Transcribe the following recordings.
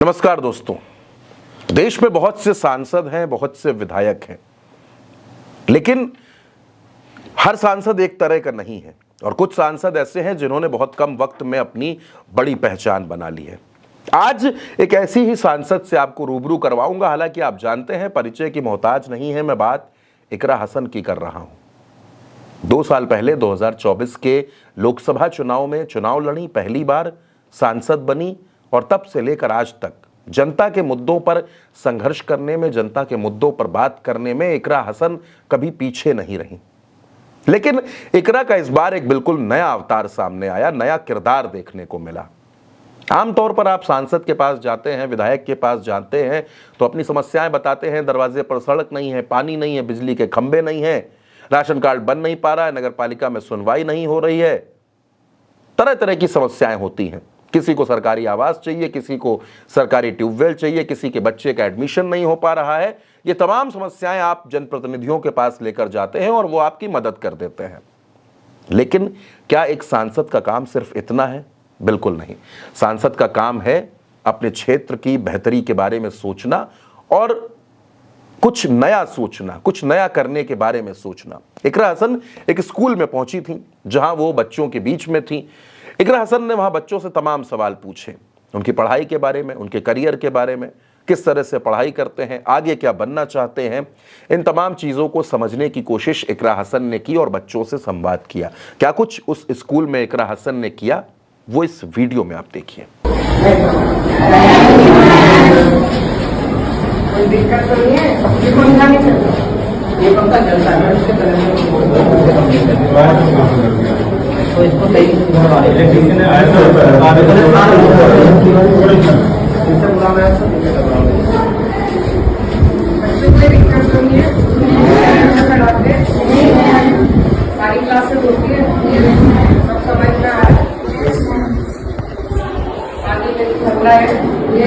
नमस्कार दोस्तों। देश में बहुत से सांसद हैं, बहुत से विधायक हैं, लेकिन हर सांसद एक तरह का नहीं है और कुछ सांसद ऐसे हैं जिन्होंने बहुत कम वक्त में अपनी बड़ी पहचान बना ली है। आज एक ऐसी ही सांसद से आपको रूबरू करवाऊंगा। हालांकि आप जानते हैं परिचय की मोहताज नहीं है, मैं बात इकरा हसन की कर रहा हूं। 2 साल पहले 2024 के लोकसभा चुनाव में चुनाव लड़ी, पहली बार सांसद बनी और तब से लेकर आज तक जनता के मुद्दों पर संघर्ष करने में, जनता के मुद्दों पर बात करने में इकरा हसन कभी पीछे नहीं रही। लेकिन इकरा का इस बार एक बिल्कुल नया अवतार सामने आया, नया किरदार देखने को मिला। आमतौर पर आप सांसद के पास जाते हैं, विधायक के पास जाते हैं तो अपनी समस्याएं बताते हैं। दरवाजे पर सड़क नहीं है, पानी नहीं है, बिजली के खंभे नहीं है, राशन कार्ड बन नहीं पा रहा है, नगर पालिका में सुनवाई नहीं हो रही है, तरह तरह की समस्याएं होती हैं। किसी को सरकारी आवास चाहिए, किसी को सरकारी ट्यूबवेल चाहिए, किसी के बच्चे का एडमिशन नहीं हो पा रहा है। ये तमाम समस्याएं आप जनप्रतिनिधियों के पास लेकर जाते हैं और वो आपकी मदद कर देते हैं। लेकिन क्या एक सांसद का काम सिर्फ इतना है? बिल्कुल नहीं। सांसद का काम है अपने क्षेत्र की बेहतरी के बारे में सोचना और कुछ नया सोचना, कुछ नया करने के बारे में सोचना। इकरा हसन एक स्कूल में पहुंची थी जहां वो बच्चों के बीच में थी। इकरा हसन ने वहां बच्चों से तमाम सवाल पूछे, उनकी पढ़ाई के बारे में, उनके करियर के बारे में, किस तरह से पढ़ाई करते हैं, आगे क्या बनना चाहते हैं। इन तमाम चीज़ों को समझने की कोशिश इकरा हसन ने की और बच्चों से संवाद किया। क्या कुछ उस स्कूल में इकरा हसन ने किया, वो इस वीडियो में आप देखिए। कोई दिक्कत तो नहीं है, ये पंखा नहीं चलता, ये पंखा चलता है, इसके तरह तो इसको सही इलेक्ट्रिशियन आया था, इससे बुला मैं कोई दिक्कत तो नहीं है, सारी क्लासेस होती है, सब समझ में आ रहा है, आगे में खतरा है, ये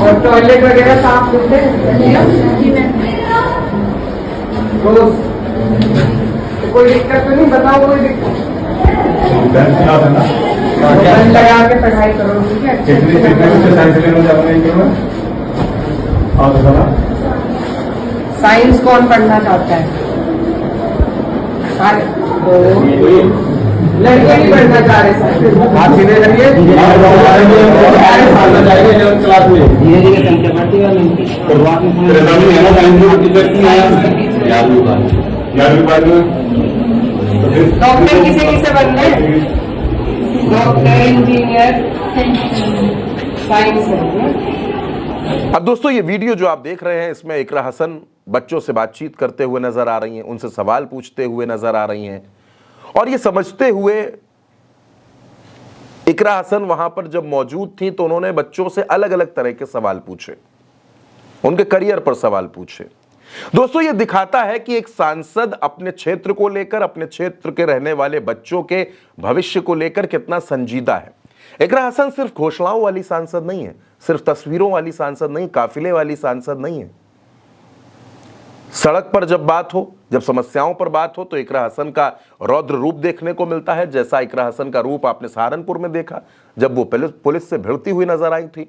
और टॉयलेट वगैरह साफ होते हैं, कोई दिक्कत तो नहीं? बताओ कोई दिक्कत लगा के पढ़ाई करो, ठीक है? साइंस कौन पढ़ना चाहता है? लड़के नहीं पढ़ना चाह रहे, आप सीधे करिए, क्लास में धीरे धीरे संख्या बढ़ती है। शुरुआत में डॉक्टर किसे किसे बनना है? Doctor, engineer, science. अब दोस्तों ये वीडियो जो आप देख रहे हैं, इसमें इकरा हसन बच्चों से बातचीत करते हुए नजर आ रही हैं, उनसे सवाल पूछते हुए नजर आ रही हैं और ये समझते हुए इकरा हसन वहां पर जब मौजूद थी तो उन्होंने बच्चों से अलग अलग तरह के सवाल पूछे, उनके करियर पर सवाल पूछे। दोस्तों ये दिखाता है कि एक सांसद अपने क्षेत्र को लेकर, अपने क्षेत्र के रहने वाले बच्चों के भविष्य को लेकर कितना संजीदा है। इकरा हसन सिर्फ घोषणाओं वाली सांसद नहीं है, सिर्फ तस्वीरों वाली सांसद नहीं, काफिले वाली सांसद नहीं है। सड़क पर जब बात हो, जब समस्याओं पर बात हो तो इकरा हसन का रौद्र रूप देखने को मिलता है, जैसा इकरा हसन का रूप आपने सहारनपुर में देखा जब वो पुलिस से भिड़ती हुई नजर आई थी।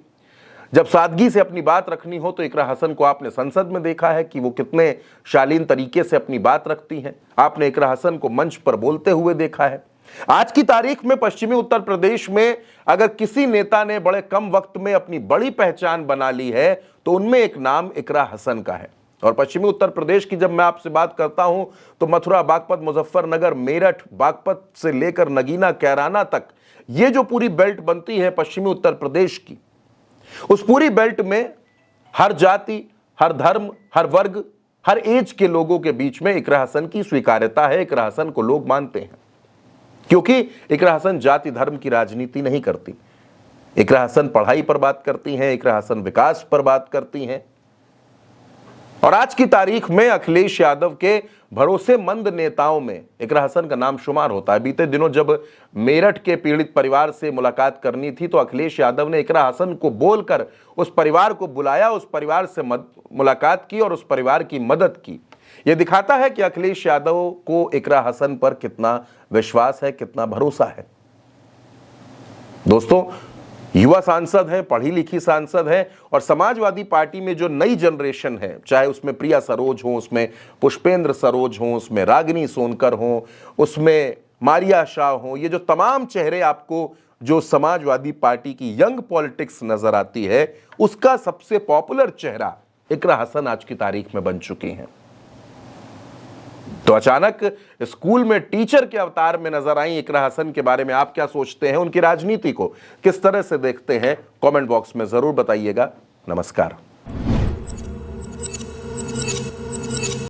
जब सादगी से अपनी बात रखनी हो तो इकरा हसन को आपने संसद में देखा है कि वो कितने शालीन तरीके से अपनी बात रखती हैं। आपने इकरा हसन को मंच पर बोलते हुए देखा है। आज की तारीख में पश्चिमी उत्तर प्रदेश में अगर किसी नेता ने बड़े कम वक्त में अपनी बड़ी पहचान बना ली है तो उनमें एक नाम इकरा हसन का है। और पश्चिमी उत्तर प्रदेश की जब मैं आपसे बात करता हूं तो मथुरा, बागपत, मुजफ्फरनगर, मेरठ, बागपत से लेकर नगीना, कैराना तक ये जो पूरी बेल्ट बनती है पश्चिमी उत्तर प्रदेश की, उस पूरी बेल्ट में हर जाति, हर धर्म, हर वर्ग, हर एज के लोगों के बीच में इकरा हसन की स्वीकार्यता है। इकरा हसन को लोग मानते हैं क्योंकि इकरा हसन जाति धर्म की राजनीति नहीं करती। इकरा हसन पढ़ाई पर बात करती हैं, इकरा हसन विकास पर बात करती हैं। और आज की तारीख में अखिलेश यादव के भरोसेमंद नेताओं में इकरा हसन का नाम शुमार होता है। बीते दिनों जब मेरठ के पीड़ित परिवार से मुलाकात करनी थी तो अखिलेश यादव ने इकरा हसन को बोलकर उस परिवार को बुलाया, उस परिवार से मुलाकात की और उस परिवार की मदद की। यह दिखाता है कि अखिलेश यादव को इकरा हसन पर कितना विश्वास है, कितना भरोसा है। दोस्तों, युवा सांसद हैं, पढ़ी लिखी सांसद हैं और समाजवादी पार्टी में जो नई जनरेशन है, चाहे उसमें प्रिया सरोज हो, उसमें पुष्पेंद्र सरोज हो, उसमें रागिनी सोनकर हो, उसमें मारिया शाह हो, ये जो तमाम चेहरे आपको जो समाजवादी पार्टी की यंग पॉलिटिक्स नजर आती है, उसका सबसे पॉपुलर चेहरा इकरा हसन आज की तारीख में बन चुकी हैं। तो अचानक स्कूल में टीचर के अवतार में नजर आई इकरा हसन के बारे में आप क्या सोचते हैं, उनकी राजनीति को किस तरह से देखते हैं, कमेंट बॉक्स में जरूर बताइएगा। नमस्कार।